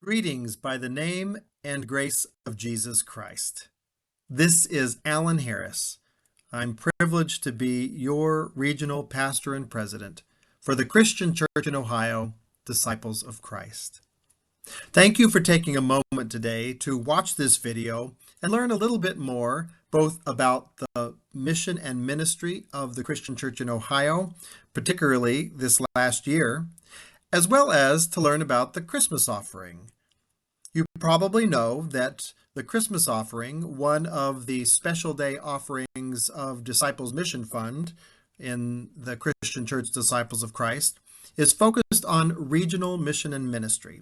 Greetings by the name and grace of Jesus Christ. This is Alan Harris. I'm privileged to be your regional pastor and president for the Christian Church in Ohio, Disciples of Christ. Thank you for taking a moment today to watch this video and learn a little bit more both about the mission and ministry of the Christian Church in Ohio, particularly this last year, as well as to learn about the Christmas offering. You probably know that the Christmas offering, one of the special day offerings of Disciples Mission Fund in the Christian Church Disciples of Christ, is focused on regional mission and ministry.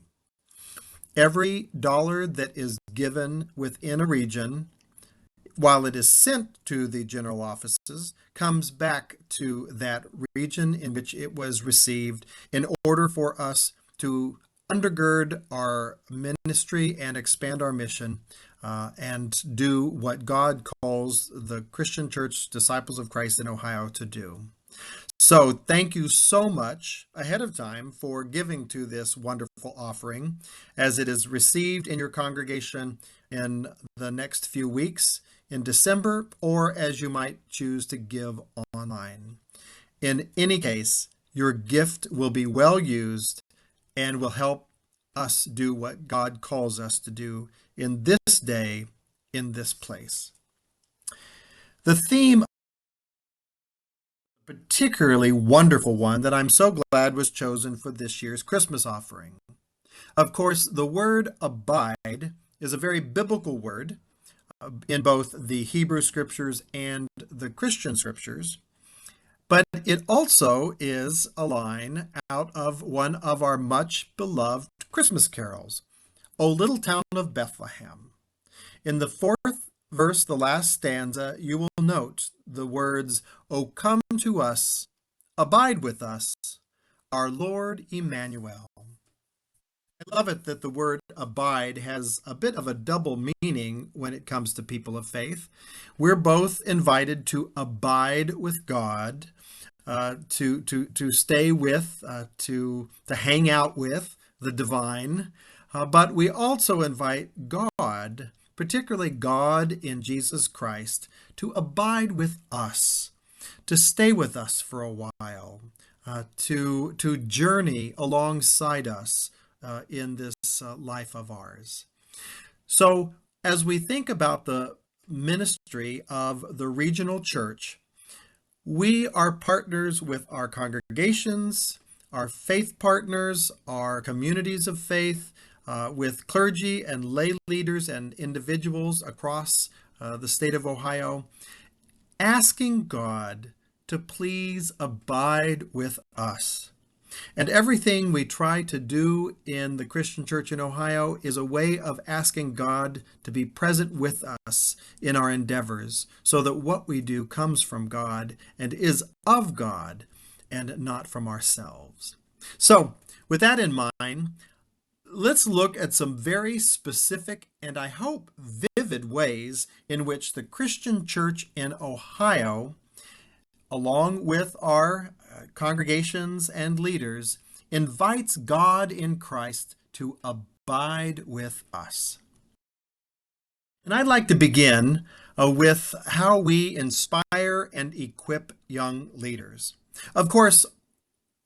Every dollar that is given within a region, while it is sent to the general offices, comes back to that region in which it was received in order for us to undergird our ministry and expand our mission and do what God calls the Christian Church Disciples of Christ in Ohio to do. So thank you so much ahead of time for giving to this wonderful offering as it is received in your congregation in the next few weeks in December, or as you might choose to give online. In any case, your gift will be well used and will help us do what God calls us to do in this day, in this place. The theme, a particularly wonderful one that I'm so glad was chosen for this year's Christmas offering. Of course, the word abide is a very biblical word in both the Hebrew scriptures and the Christian scriptures. But it also is a line out of one of our much beloved Christmas carols, O Little Town of Bethlehem. In the fourth verse, the last stanza, you will note the words, O come to us, abide with us, our Lord Emmanuel. I love it that the word abide has a bit of a double meaning when it comes to people of faith. We're both invited to abide with God, to stay with, to hang out with the divine, but we also invite God, particularly God in Jesus Christ, to abide with us, to stay with us for a while, to journey alongside us in this life of ours. So as we think about the ministry of the regional church, we are partners with our congregations, our faith partners, our communities of faith, with clergy and lay leaders and individuals across the state of Ohio, asking God to please abide with us. And everything we try to do in the Christian Church in Ohio is a way of asking God to be present with us in our endeavors so that what we do comes from God and is of God and not from ourselves. So, with that in mind, let's look at some very specific and I hope vivid ways in which the Christian Church in Ohio, along with our congregations and leaders, invites God in Christ to abide with us. And I'd like to begin with how we inspire and equip young leaders. Of course,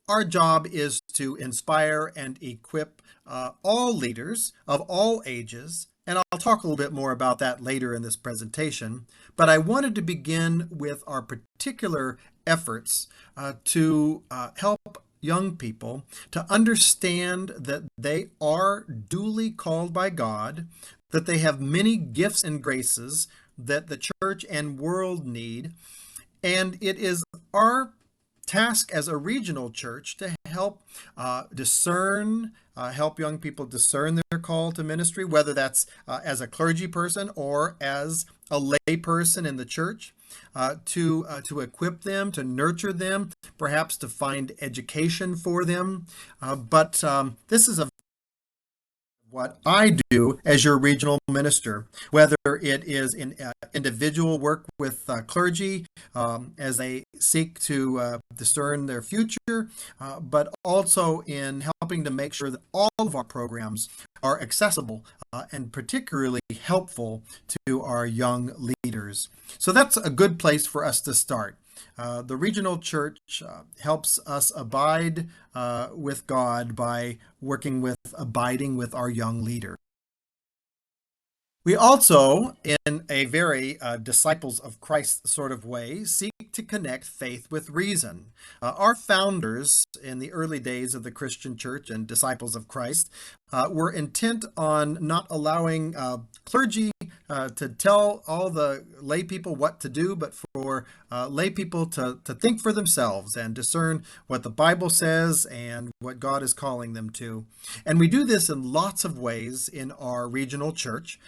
our job is to inspire and equip all leaders of all ages, and I'll talk a little bit more about that later in this presentation. But I wanted to begin with our particular efforts to help young people to understand that they are duly called by God, that they have many gifts and graces that the church and world need, and it is our task as a regional church to help help young people discern their call to ministry, whether that's as a clergy person or as a lay person in the church, to equip them, to nurture them, perhaps to find education for them. But this is what I do as your regional minister, whether it is in individual work with clergy as they seek to discern their future, but also in helping to make sure that all of our programs are accessible and particularly helpful to our young leaders. So that's a good place for us to start. The regional church helps us abide with God by working with abiding with our young leaders. We also, in a very disciples of Christ sort of way, seek to connect faith with reason. Our founders in the early days of the Christian church and disciples of Christ were intent on not allowing clergy to tell all the lay people what to do, but for lay people to think for themselves and discern what the Bible says and what God is calling them to. And we do this in lots of ways in our regional church.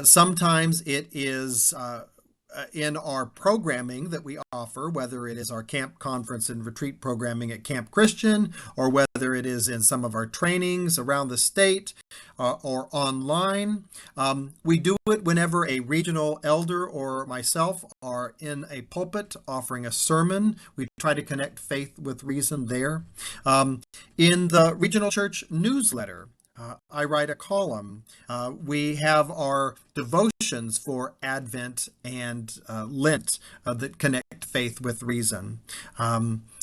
Sometimes it is in our programming that we offer, whether it is our camp conference and retreat programming at Camp Christian, or whether it is in some of our trainings around the state or online. We do it whenever a regional elder or myself are in a pulpit offering a sermon. We try to connect faith with reason there. In the regional church newsletter, I write a column. We have our devotions for Advent and Lent that connect faith with reason.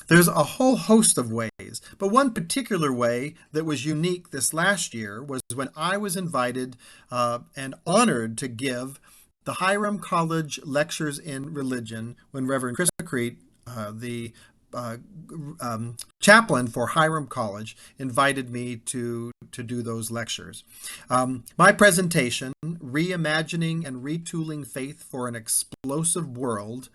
There's a whole host of ways, but one particular way that was unique this last year was when I was invited and honored to give the Hiram College Lectures in Religion when Reverend Chris McCreed, the chaplain for Hiram College, invited me to do those lectures. My presentation, Reimagining and Retooling Faith for an Explosive World,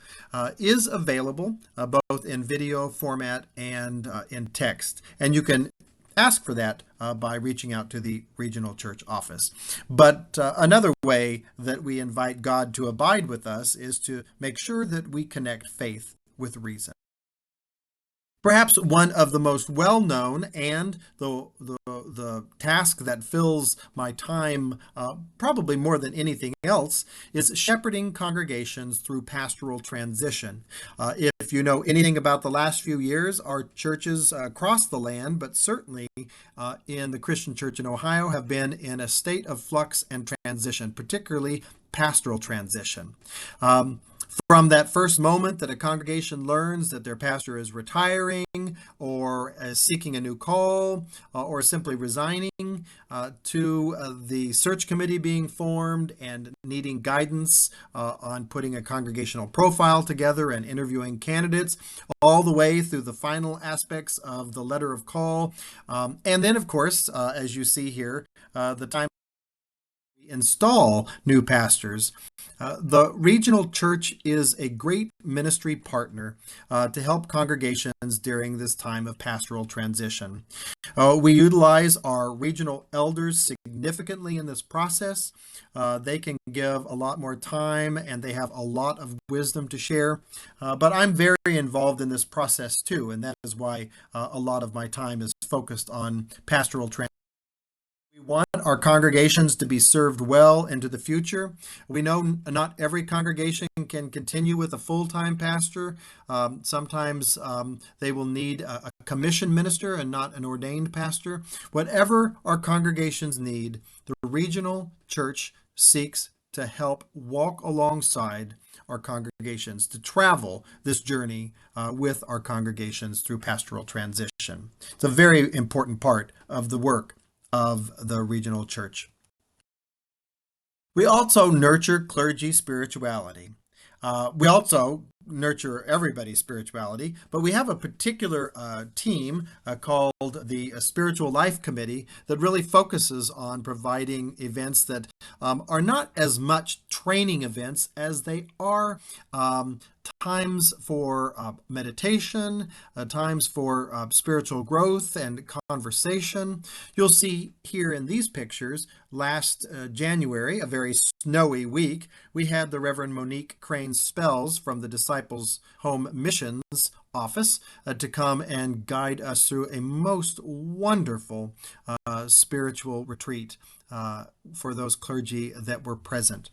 is available both in video format and in text. And you can ask for that by reaching out to the regional church office. But another way that we invite God to abide with us is to make sure that we connect faith with reason. Perhaps one of the most well-known and the task that fills my time probably more than anything else is shepherding congregations through pastoral transition. If you know anything about the last few years, our churches across the land, but certainly in the Christian church in Ohio, have been in a state of flux and transition, particularly pastoral transition. From that first moment that a congregation learns that their pastor is retiring or is seeking a new call or simply resigning, to the search committee being formed and needing guidance on putting a congregational profile together and interviewing candidates, all the way through the final aspects of the letter of call. And then, of course, as you see here, the time install new pastors. The regional church is a great ministry partner to help congregations during this time of pastoral transition. We utilize our regional elders significantly in this process. They can give a lot more time and they have a lot of wisdom to share. But I'm very involved in this process too, and that is why a lot of my time is focused on pastoral transition. We want our congregations to be served well into the future. We know not every congregation can continue with a full-time pastor. Sometimes they will need a commissioned minister and not an ordained pastor. Whatever our congregations need, the regional church seeks to help walk alongside our congregations, to travel this journey with our congregations through pastoral transition. It's a very important part of the work of the regional church. We also nurture clergy spirituality. We also nurture everybody's spirituality, but we have a particular team called the Spiritual Life Committee that really focuses on providing events that are not as much training events as they are times for meditation, times for spiritual growth and conversation. You'll see here in these pictures, last January, a very snowy week, we had the Reverend Monique Crane Spells from the Disciples Home Missions office to come and guide us through a most wonderful spiritual retreat for those clergy that were present.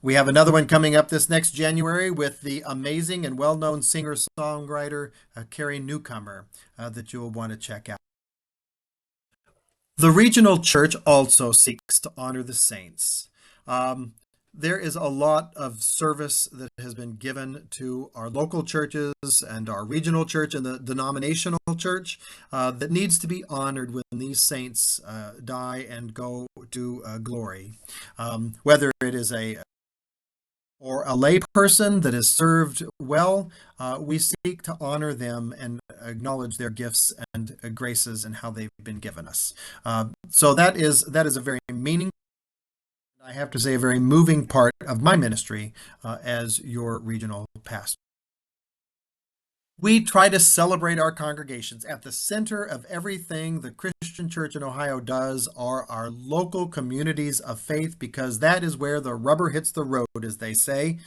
We have another one coming up this next January with the amazing and well-known singer-songwriter Carrie Newcomer that you'll want to check out. The regional church also seeks to honor the saints. Um, there is a lot of service that has been given to our local churches and our regional church and the denominational church that needs to be honored when these saints die and go to glory. Whether it is a or a lay person that has served well, we seek to honor them and acknowledge their gifts and graces and how they've been given us. So that is a very meaningful, I have to say, a very moving part of my ministry as your regional pastor. We try to celebrate our congregations. At the center of everything the Christian Church in Ohio does are our local communities of faith, because that is where the rubber hits the road, as they say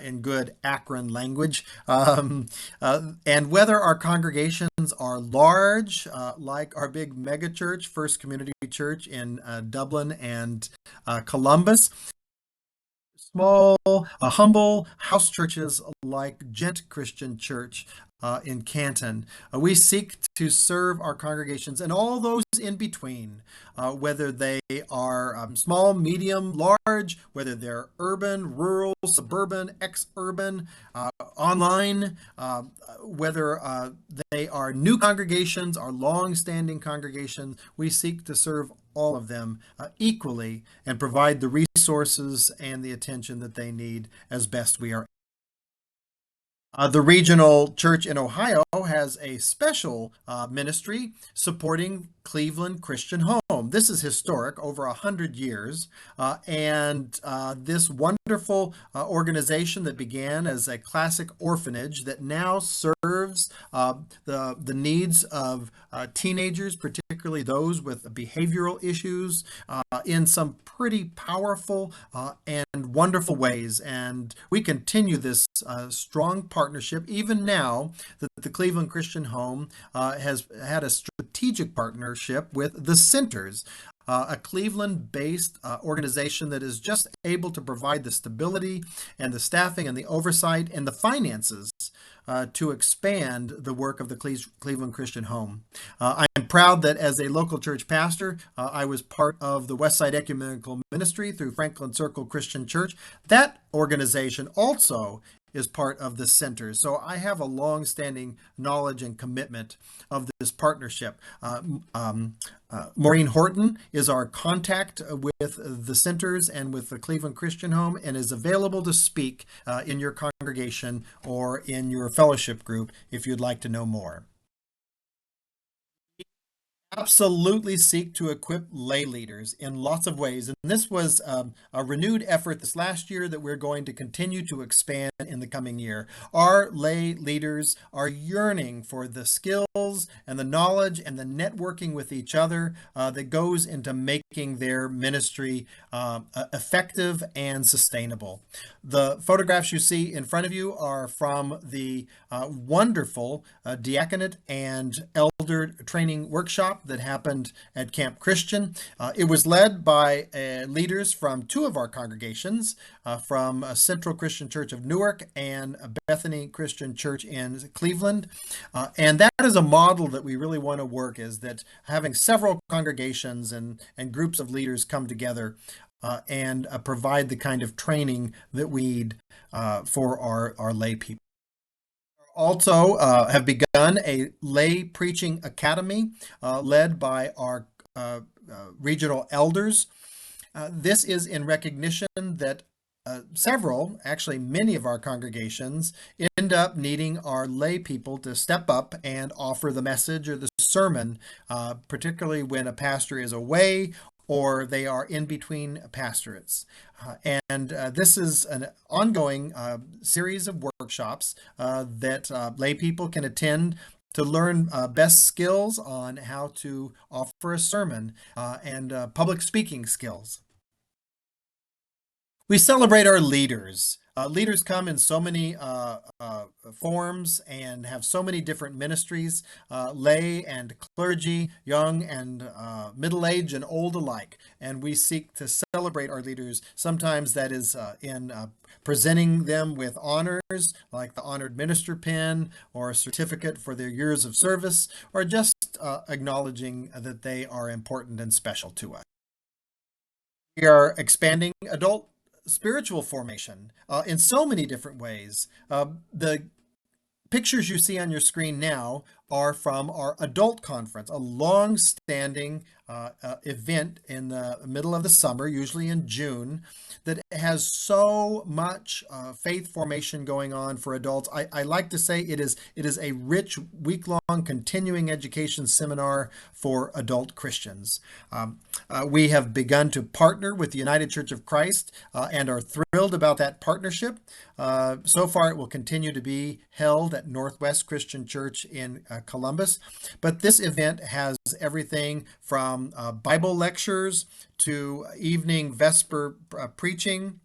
in good Akron language. And whether our congregations are large, like our big megachurch, First Community Church in Dublin and Columbus, small, humble house churches like Gent Christian Church in Canton. We seek to serve our congregations and all those in between, whether they are small, medium, large, whether they're urban, rural, suburban, ex-urban, online, whether they are new congregations or long-standing congregations. We seek to serve all of them equally and provide the resources and the attention that they need as best we are. The regional church in Ohio has a special ministry supporting Cleveland Christian Home. This is historic, over 100 years, and this wonderful organization that began as a classic orphanage that now serves the needs of teenagers, particularly those with behavioral issues, in some pretty powerful and wonderful ways. And we continue this strong partnership even now that the Cleveland Christian Home has had a strategic partnership with the Centers, a Cleveland-based organization that is just able to provide the stability and the staffing and the oversight and the finances to expand the work of the Cleveland Christian Home. I'm proud that as a local church pastor, I was part of the Westside Ecumenical Ministry through Franklin Circle Christian Church. That organization also is part of the center. So I have a long-standing knowledge and commitment of this partnership. Maureen Horton is our contact with the centers and with the Cleveland Christian Home and is available to speak in your congregation or in your fellowship group if you'd like to know more. Absolutely seek to equip lay leaders in lots of ways. And this was a renewed effort this last year that we're going to continue to expand in the coming year. Our lay leaders are yearning for the skills and the knowledge and the networking with each other that goes into making their ministry effective and sustainable. The photographs you see in front of you are from the wonderful diaconate and elder training workshop that happened at Camp Christian. It was led by leaders from two of our congregations, from Central Christian Church of Newark and Bethany Christian Church in Cleveland. And that is a model that we really want to work, is that having several congregations and groups of leaders come together and provide the kind of training that we need for our lay people. Also have begun a lay preaching academy led by our regional elders. This is in recognition that several, actually many of our congregations end up needing our lay people to step up and offer the message or the sermon, particularly when a pastor is away or they are in between pastorates. And this is an ongoing series of workshops that lay people can attend to learn best skills on how to offer a sermon and public speaking skills. We celebrate our leaders. Leaders come in so many forms and have so many different ministries, lay and clergy, young and middle-aged and old alike. And we seek to celebrate our leaders. Sometimes that is in presenting them with honors, like the Honored Minister Pin or a certificate for their years of service, or just just acknowledging that they are important and special to us. We are expanding adult spiritual formation in so many different ways. The pictures you see on your screen now are from our adult conference, a long-standing event in the middle of the summer, usually in June, that has so much faith formation going on for adults. I like to say it is a rich week-long continuing education seminar for adult Christians. We have begun to partner with the United Church of Christ and are thrilled about that partnership. So far, it will continue to be held at Northwest Christian Church in Columbus. But this event has everything from Bible lectures to evening Vesper preaching,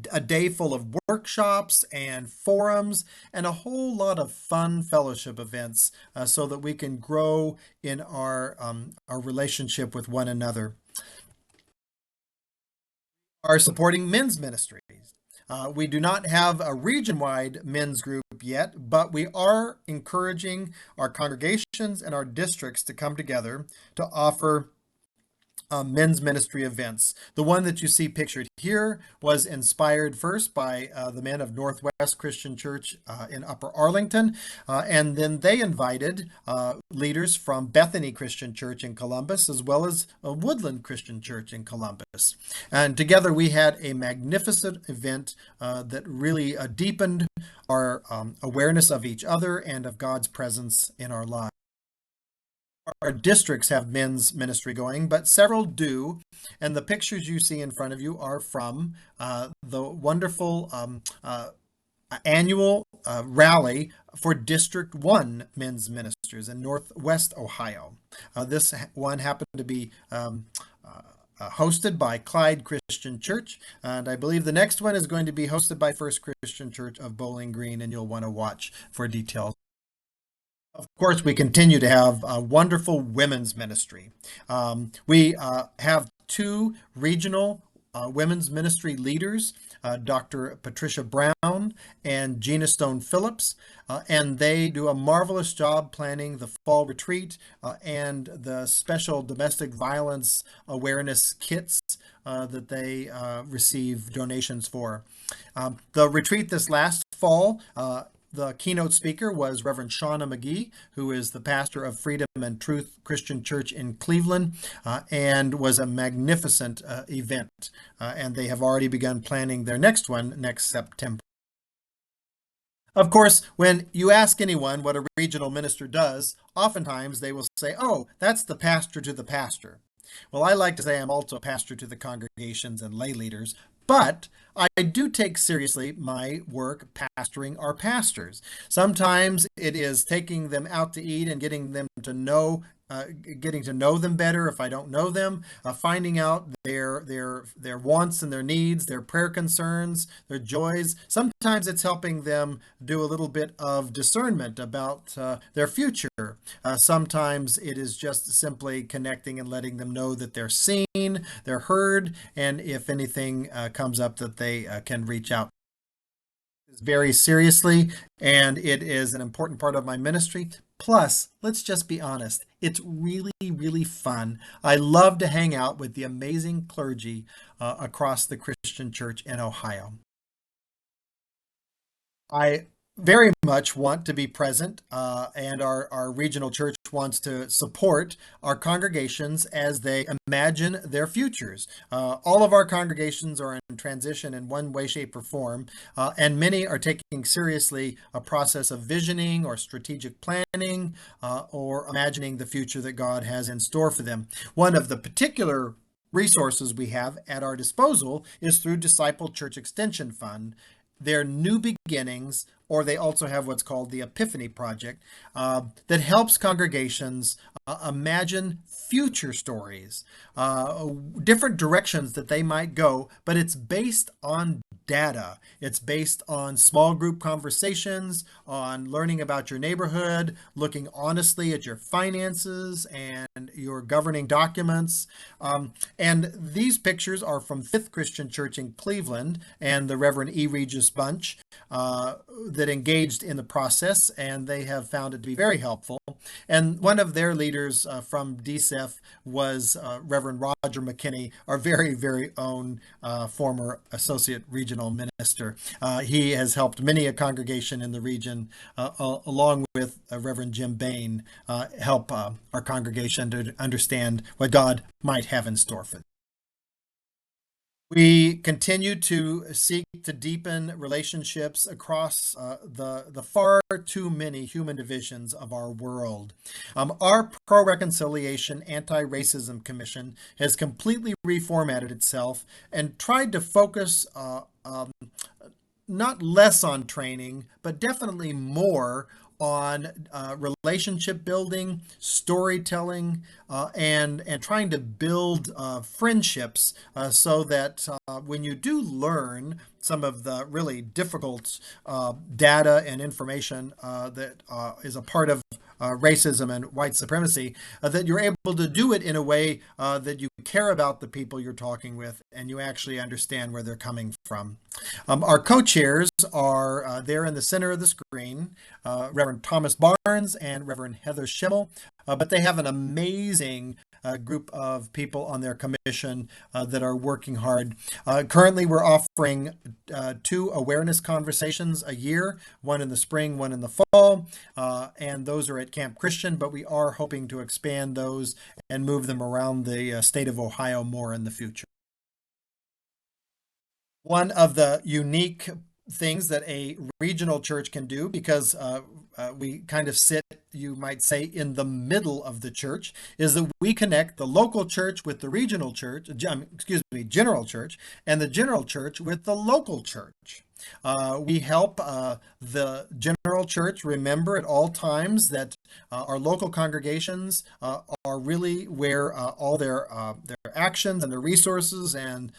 a day full of workshops and forums, and a whole lot of fun fellowship events so that we can grow in our relationship with one another. Are supporting men's ministries. We do not have a region-wide men's group yet, but we are encouraging our congregations and our districts to come together to offer men's ministry events. The one that you see pictured here was inspired first by the men of Northwest Christian Church in Upper Arlington, and then they invited leaders from Bethany Christian Church in Columbus, as well as Woodland Christian Church in Columbus. And together we had a magnificent event that really deepened our awareness of each other and of God's presence in our lives. Our districts have men's ministry going, but several do. And the pictures you see in front of you are from the wonderful annual rally for District 1 men's ministers in Northwest Ohio. This one happened to be hosted by Clyde Christian Church, and I believe the next one is going to be hosted by First Christian Church of Bowling Green, and you'll want to watch for details. Of course, we continue to have a wonderful women's ministry. We have two regional women's ministry leaders, Dr. Patricia Brown and Gina Stone Phillips, and they do a marvelous job planning the fall retreat and the special domestic violence awareness kits that they receive donations for. The retreat this last fall, the keynote speaker was Reverend Shauna McGee, who is the pastor of Freedom and Truth Christian Church in Cleveland, and was a magnificent event. And they have already begun planning their next one next September. Of course, when you ask anyone what a regional minister does, oftentimes they will say, "Oh, that's the pastor to the pastor." Well, I like to say I'm also a pastor to the congregations and lay leaders, but I do take seriously my work pastoring our pastors. Sometimes it is taking them out to eat and getting to know them better if I don't know them, finding out their wants and their needs, their prayer concerns, their joys. Sometimes it's helping them do a little bit of discernment about their future. Sometimes it is just simply connecting and letting them know that they're seen, they're heard, and if anything comes up that they can reach out very seriously, and it is an important part of my ministry. Plus, let's just be honest, it's really, really fun. I love to hang out with the amazing clergy across the Christian church in Ohio. I very much want to be present, and our regional church wants to support our congregations as they imagine their futures. All of our congregations are in transition in one way, shape, or form, and many are taking seriously a process of visioning or strategic planning or imagining the future that God has in store for them. One of the particular resources we have at our disposal is through Disciple Church Extension Fund. Their New Beginnings, or they also have what's called the Epiphany Project, that helps congregations imagine future stories, different directions that they might go, but it's based on data. It's based on small group conversations, on learning about your neighborhood, looking honestly at your finances and your governing documents. And these pictures are from Fifth Christian Church in Cleveland and the Reverend E. Regis Bunch. that engaged in the process, and they have found it to be very helpful. And one of their leaders from DCEF was Reverend Roger McKinney, our very, very own former Associate Regional Minister. He has helped many a congregation in the region, along with Reverend Jim Bain, help our congregation to understand what God might have in store for them. We continue to seek to deepen relationships across the far too many human divisions of our world. Our Pro-Reconciliation Anti-Racism Commission has completely reformatted itself and tried to focus not less on training, but definitely more on relationship building, storytelling, and trying to build friendships so that when you do learn some of the really difficult data and information that is a part of racism and white supremacy, that you're able to do it in a way that you care about the people you're talking with and you actually understand where they're coming from. Our co-chairs are there in the center of the screen, Reverend Thomas Barnes and Reverend Heather Schimmel, but they have an amazing group of people on their commission that are working hard. Currently, we're offering 2 awareness conversations a year, one in the spring, one in the fall, and those are at Camp Christian, but we are hoping to expand those and move them around the state of Ohio more in the future. One of the unique things that a regional church can do, because we kind of sit, you might say, in the middle of the church, is that we connect the local church with the regional church, general church, and the general church with the local church. We help the general church remember at all times that our local congregations are really where all their actions and their resources and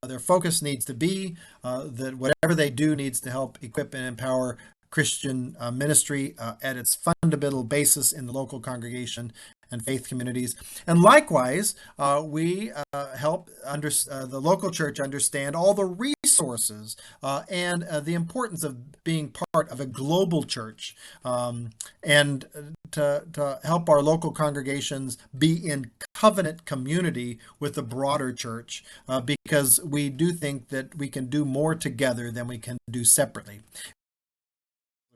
their focus needs to be, that whatever they do needs to help equip and empower Christian ministry at its fundamental basis in the local congregation and faith communities. And likewise, we help the local church understand all the resources and the importance of being part of a global church, and to help our local congregations be in covenant community with the broader church, because we do think that we can do more together than we can do separately.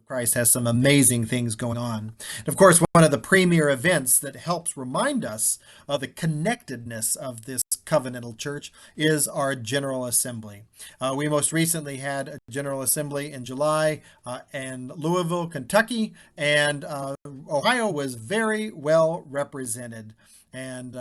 Christ has some amazing things going on. And of course, one of the premier events that helps remind us of the connectedness of this covenantal church is our General Assembly. We most recently had a General Assembly in July in Louisville, Kentucky, and Ohio was very well represented. And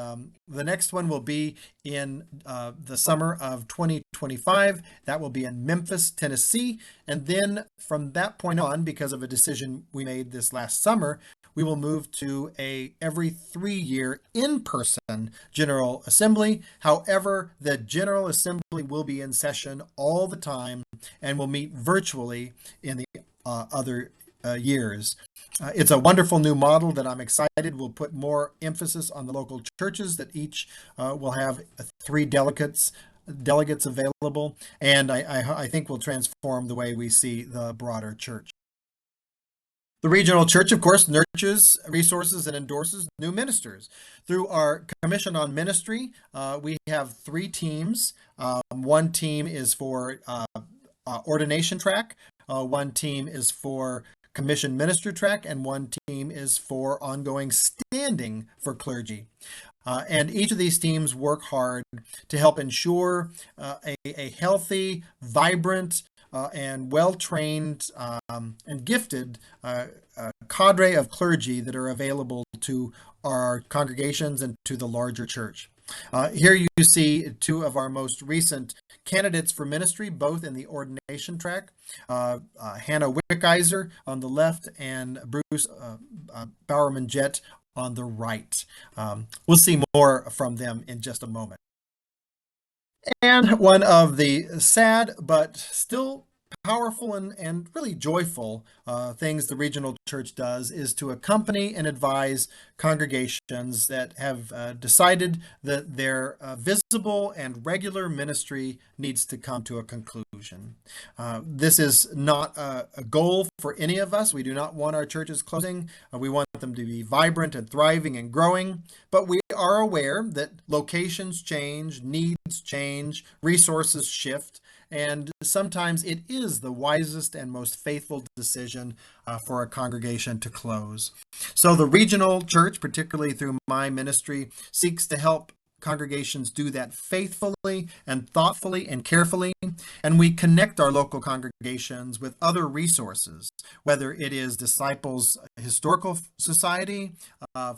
the next one will be in the summer of 2025. That will be in Memphis, Tennessee. And then from that point on, because of a decision we made this last summer, we will move to a every 3-year in-person General Assembly. However, the General Assembly will be in session all the time and will meet virtually in the other years. It's a wonderful new model that I'm excited will put more emphasis on the local churches, that each will have 3 delegates available, and I think will transform the way we see the broader church. The regional church, of course, nurtures resources and endorses new ministers. Through our Commission on Ministry, we have 3 teams. One team is for ordination track, one team is for commission minister track, and one team is for ongoing standing for clergy. And each of these teams work hard to help ensure a healthy, vibrant, and well-trained and gifted cadre of clergy that are available to our congregations and to the larger church. Here you see 2 of our most recent candidates for ministry, both in the ordination track, Hannah Wickizer on the left and Bruce Bowerman-Jett on the right. We'll see more from them in just a moment. And one of the sad but still powerful and really joyful things the regional church does is to accompany and advise congregations that have decided that their visible and regular ministry needs to come to a conclusion. This is not a goal for any of us. We do not want our churches closing. We want them to be vibrant and thriving and growing, but we are aware that locations change, needs change, resources shift, and sometimes it is the wisest and most faithful decision for a congregation to close. So the regional church, particularly through my ministry, seeks to help congregations do that faithfully and thoughtfully and carefully. And we connect our local congregations with other resources, whether it is Disciples Historical Society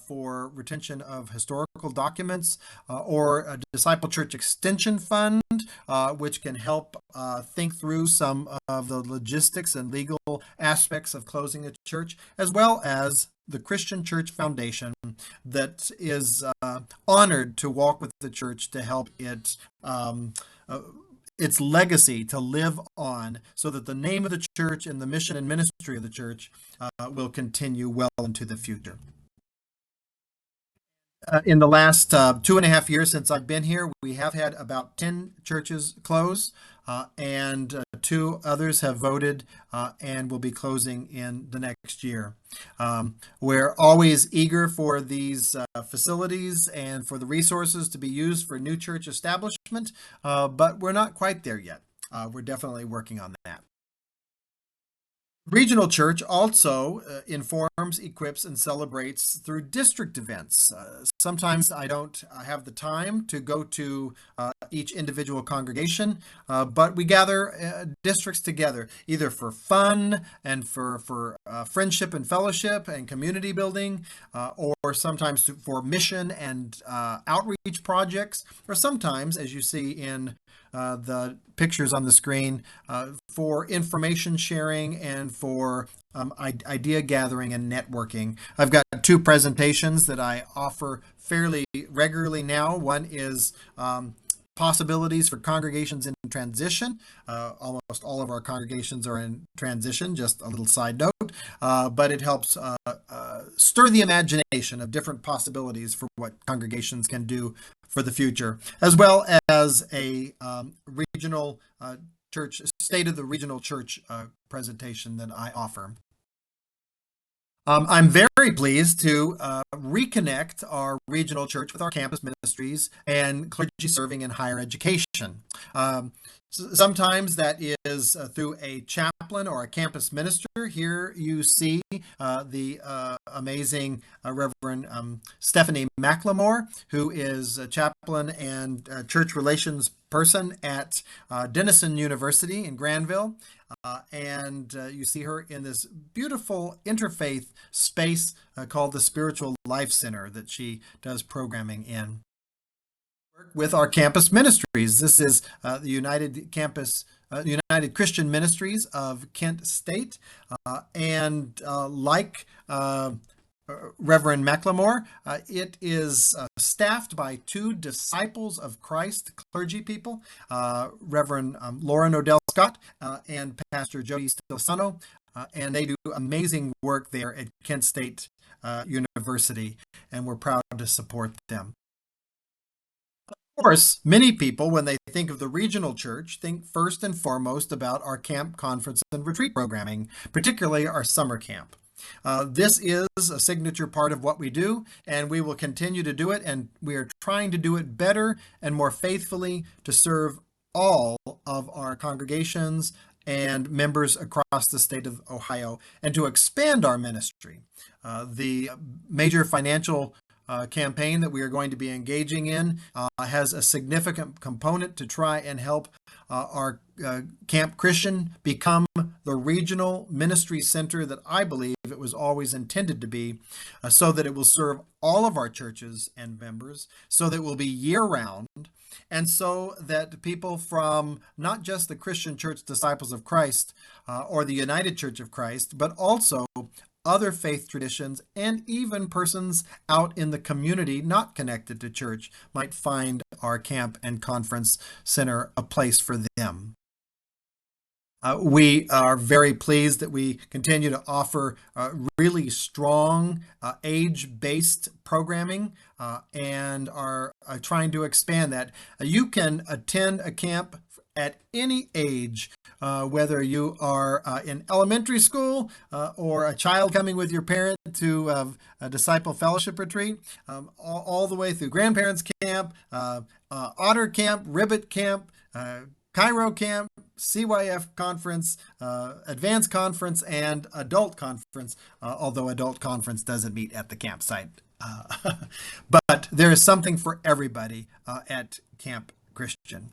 for retention of historical documents, or a Disciple Church Extension Fund, which can help think through some of the logistics and legal aspects of closing a church, as well as the Christian Church Foundation that is honored to walk with the church to help its legacy to live on so that the name of the church and the mission and ministry of the church will continue well into the future. In the last 2.5 years since I've been here, we have had about 10 churches close, and 2 others have voted and will be closing in the next year. We're always eager for these facilities and for the resources to be used for new church establishment, but we're not quite there yet. We're definitely working on that. Regional church also informs, equips, and celebrates through district events. Sometimes I don't have the time to go to each individual congregation, but we gather districts together, either for fun and for friendship and fellowship and community building, or sometimes for mission and outreach projects, or sometimes, as you see in the pictures on the screen, for information sharing and for idea gathering and networking. I've got 2 presentations that I offer fairly regularly now. One is possibilities for congregations in transition. Almost all of our congregations are in transition, just a little side note, but it helps stir the imagination of different possibilities for what congregations can do for the future, as well as a regional church, State of the Regional Church presentation that I offer. I'm very pleased to reconnect our regional church with our campus ministries and clergy serving in higher education. Sometimes that is through a chaplain or a campus minister. Here you see the amazing Reverend Stephanie McLemore, who is a chaplain and church relations person at Denison University in Granville. And you see her in this beautiful interfaith space called the Spiritual Life Center that she does programming in. With our campus ministries, this is the United Christian Ministries of Kent State, and like Reverend McLemore, it is staffed by 2 Disciples of Christ clergy people, Reverend Lauren Odell Scott and Pastor Jody Stilsano, and they do amazing work there at Kent State University, and we're proud to support them. Of course, many people, when they think of the regional church, think first and foremost about our camp, conference, and retreat programming, particularly our summer camp. This is a signature part of what we do, and we will continue to do it, and we are trying to do it better and more faithfully to serve all of our congregations and members across the state of Ohio, and to expand our ministry. The major financial campaign that we are going to be engaging in has a significant component to try and help our Camp Christian become the regional ministry center that I believe it was always intended to be, so that it will serve all of our churches and members, so that it will be year-round, and so that people from not just the Christian Church Disciples of Christ or the United Church of Christ, but also other faith traditions, and even persons out in the community not connected to church might find our camp and conference center a place for them. We are very pleased that we continue to offer really strong age-based programming and are trying to expand that. You can attend a camp at any age, whether you are in elementary school or a child coming with your parent to a disciple fellowship retreat, all the way through grandparents camp, otter camp, ribbit camp, Cairo camp, CYF conference, advanced conference, and adult conference, although adult conference doesn't meet at the campsite. But there is something for everybody at Camp Christian.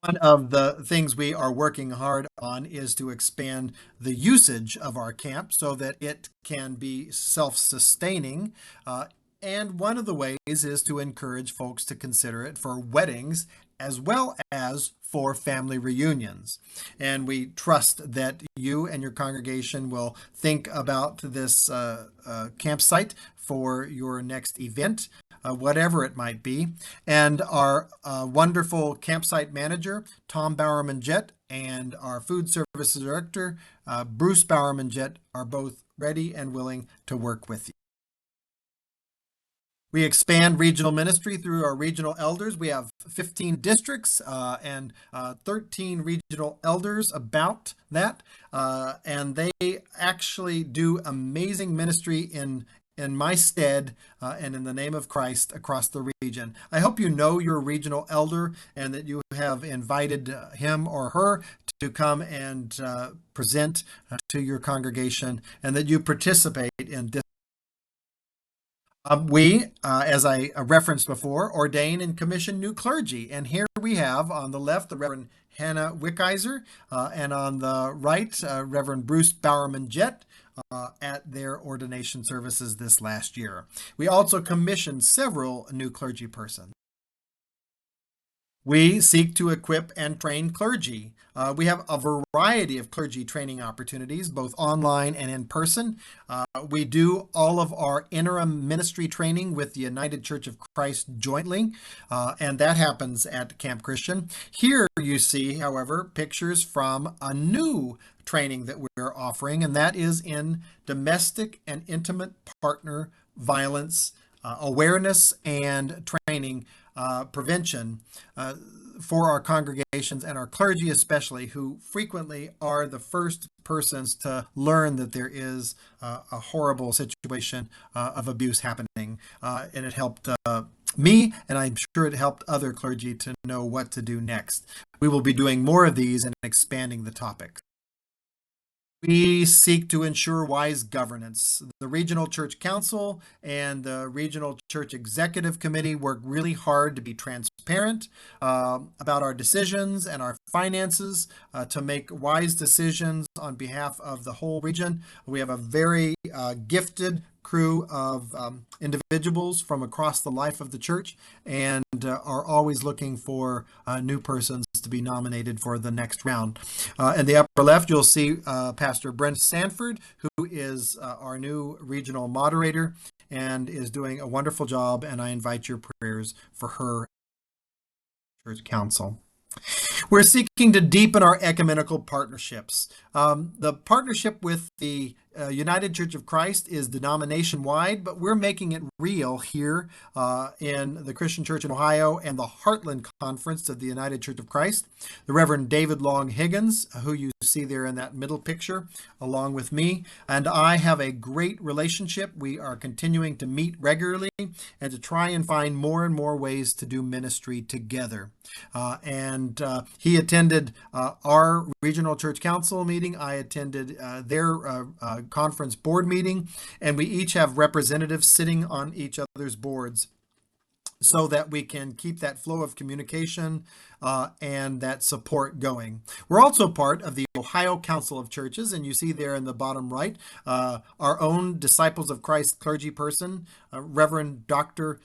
One of the things we are working hard on is to expand the usage of our camp so that it can be self-sustaining. And one of the ways is to encourage folks to consider it for weddings as well as for family reunions. And we trust that you and your congregation will think about this campsite for your next event, whatever it might be. And our wonderful campsite manager, Tom Bowerman Jett, and our food services director, Bruce Bowerman Jett, are both ready and willing to work with you. We expand regional ministry through our regional elders. We have 15 districts and 13 regional elders about that. And they actually do amazing ministry in my stead and in the name of Christ across the region. I hope you know your regional elder and that you have invited him or her to come and present to your congregation and that you participate in this. We, as I referenced before, ordain and commission new clergy. And here we have on the left the Reverend Hannah Wickizer, and on the right, Reverend Bruce Bowerman Jett at their ordination services this last year. We also commissioned several new clergy persons. We seek to equip and train clergy. We have a variety of clergy training opportunities, both online and in person. We do all of our interim ministry training with the United Church of Christ jointly, and that happens at Camp Christian. Here you see, however, pictures from a new training that we're offering, and that is in domestic and intimate partner violence awareness and training prevention for our congregations and our clergy especially, who frequently are the first persons to learn that there is a horrible situation of abuse happening. And it helped me, and I'm sure it helped other clergy to know what to do next. We will be doing more of these and expanding the topic. We seek to ensure wise governance. The Regional Church Council and the Regional Church Executive Committee work really hard to be transparent about our decisions and our finances to make wise decisions on behalf of the whole region. We have a very gifted crew of individuals from across the life of the church and are always looking for new persons to be nominated for the next round. In the upper left, you'll see Pastor Brent Sanford, who is our new regional moderator and is doing a wonderful job, and I invite your prayers for her church council. We're seeking to deepen our ecumenical partnerships. The partnership with the United Church of Christ is denomination-wide, but we're making it real here in the Christian Church in Ohio and the Heartland Conference of the United Church of Christ. The Reverend David Long Higgins, who you see there in that middle picture, along with me, and I have a great relationship. We are continuing to meet regularly and to try and find more and more ways to do ministry together. And he attended our regional church council meeting. I attended their conference board meeting, and we each have representatives sitting on each other's boards so that we can keep that flow of communication and that support going. We're also part of the Ohio Council of Churches, and you see there in the bottom right our own Disciples of Christ clergy person, Reverend Dr.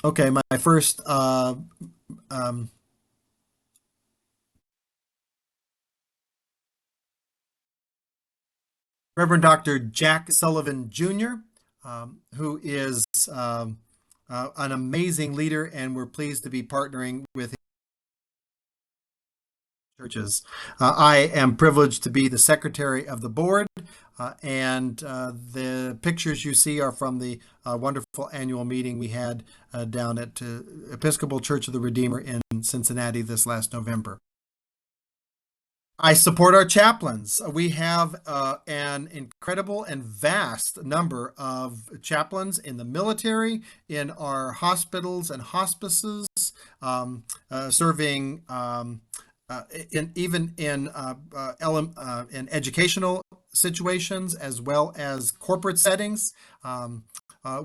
Okay, my first Reverend Dr. Jack Sullivan Jr., who is an amazing leader, and we're pleased to be partnering with churches. I am privileged to be the secretary of the board, and the pictures you see are from the wonderful annual meeting we had down at Episcopal Church of the Redeemer in Cincinnati this last November. I support our chaplains. We have an incredible and vast number of chaplains in the military, in our hospitals and hospices, serving in educational situations as well as corporate settings.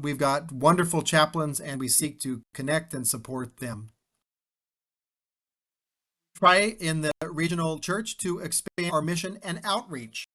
We've got wonderful chaplains, and we seek to connect and support them. Try in the regional church to expand our mission and outreach.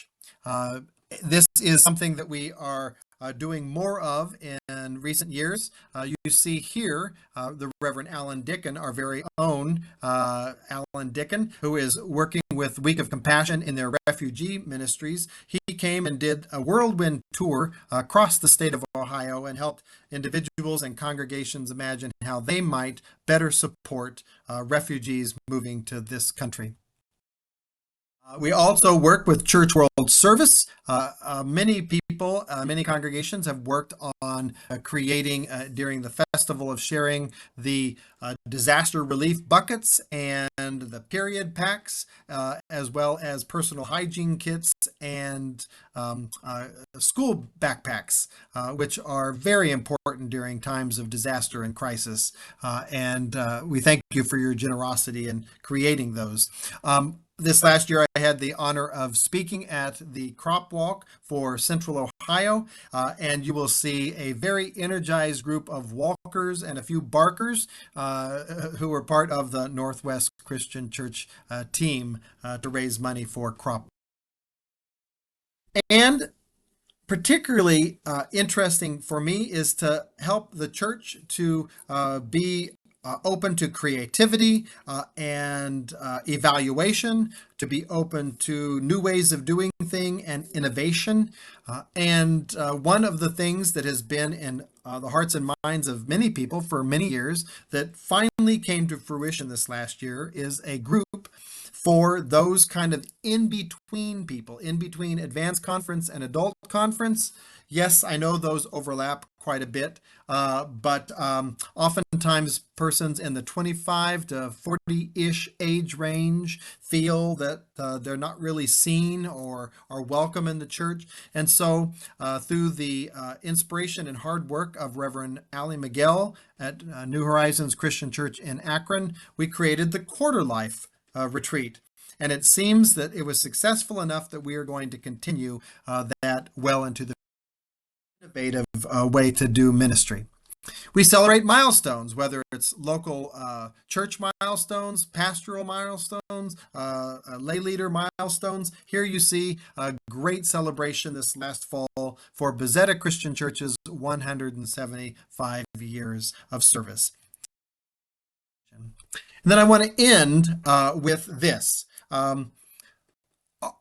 This is something that we are doing more of in recent years. You see here the Reverend Alan Dickin, our very own Alan Dickin, who is working with Week of Compassion in their refugee ministries. He came and did a whirlwind tour across the state of Ohio and helped individuals and congregations imagine how they might better support refugees moving to this country. We also work with Church World Service. Many people, many congregations have worked on creating during the Festival of Sharing the disaster relief buckets and the period packs, as well as personal hygiene kits and school backpacks, which are very important during times of disaster and crisis. And we thank you for your generosity in creating those. This last year, I had the honor of speaking at the Crop Walk for Central Ohio, and you will see a very energized group of walkers and a few barkers who were part of the Northwest Christian Church team to raise money for Crop. And particularly interesting for me is to help the church to be open to creativity and evaluation, to be open to new ways of doing things and innovation. And one of the things that has been in the hearts and minds of many people for many years that finally came to fruition this last year is a group for those kind of in-between people, in between advanced conference and adult conference. Yes, I know those overlap quite a bit, but oftentimes persons in the 25 to 40-ish age range feel that they're not really seen or are welcome in the church. And so through the inspiration and hard work of Reverend Ali Miguel at New Horizons Christian Church in Akron, we created the Quarter Life retreat. And it seems that it was successful enough that we are going to continue that well into the innovative way to do ministry. We celebrate milestones, whether it's local church milestones, pastoral milestones, lay leader milestones. Here you see a great celebration this last fall for Bezetta Christian Church's 175 years of service. And then I want to end with this.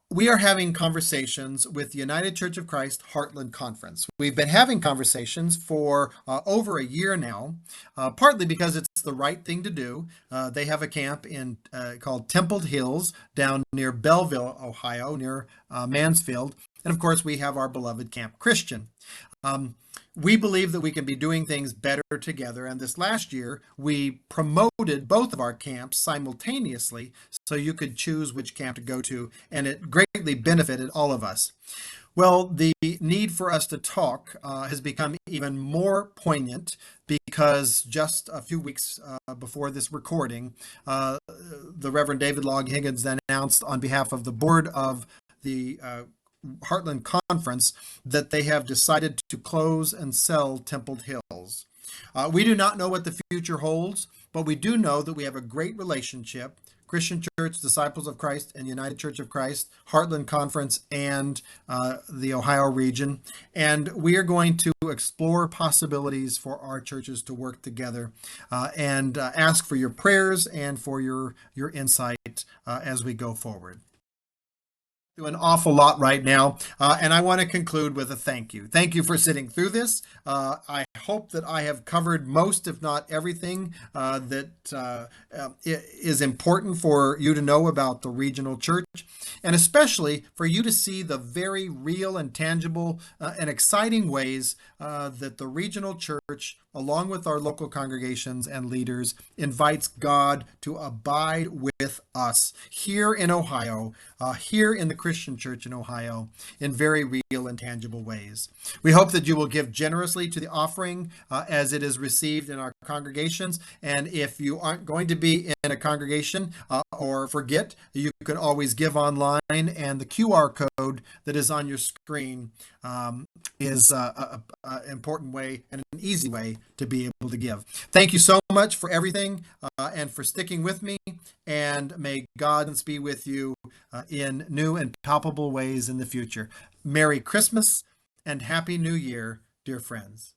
We are having conversations with the United Church of Christ Heartland Conference. We've been having conversations for over a year now, partly because it's the right thing to do. They have a camp in called Temple Hills down near Belleville, Ohio, near Mansfield. And of course, we have our beloved Camp Christian. We believe that we can be doing things better together, and this last year we promoted both of our camps simultaneously so you could choose which camp to go to, and it greatly benefited all of us. Well, the need for us to talk has become even more poignant because just a few weeks before this recording, the Reverend David Log Higgins then announced on behalf of the board of the Heartland Conference that they have decided to close and sell Temple Hills. We do not know what the future holds, but we do know that we have a great relationship. Christian Church, Disciples of Christ, and United Church of Christ, Heartland Conference, and the Ohio region. And we are going to explore possibilities for our churches to work together and ask for your prayers and for your insight as we go forward. through an awful lot right now, and I want to conclude with a thank you. Thank you for sitting through this. I hope that I have covered most, if not everything, that is important for you to know about the regional church, and especially for you to see the very real and tangible and exciting ways that the regional church, along with our local congregations and leaders, invites God to abide with us here in Ohio, here in the Christian church in Ohio, in very real and tangible ways. We hope that you will give generously to the offering as it is received in our congregations. And if you aren't going to be in a congregation or forget, you can always give online, and the QR code that is on your screen is an important way and an easy way to be able to give. Thank you so much for everything and for sticking with me, and may God be with you in new and palpable ways in the future. Merry Christmas and Happy New Year, dear friends.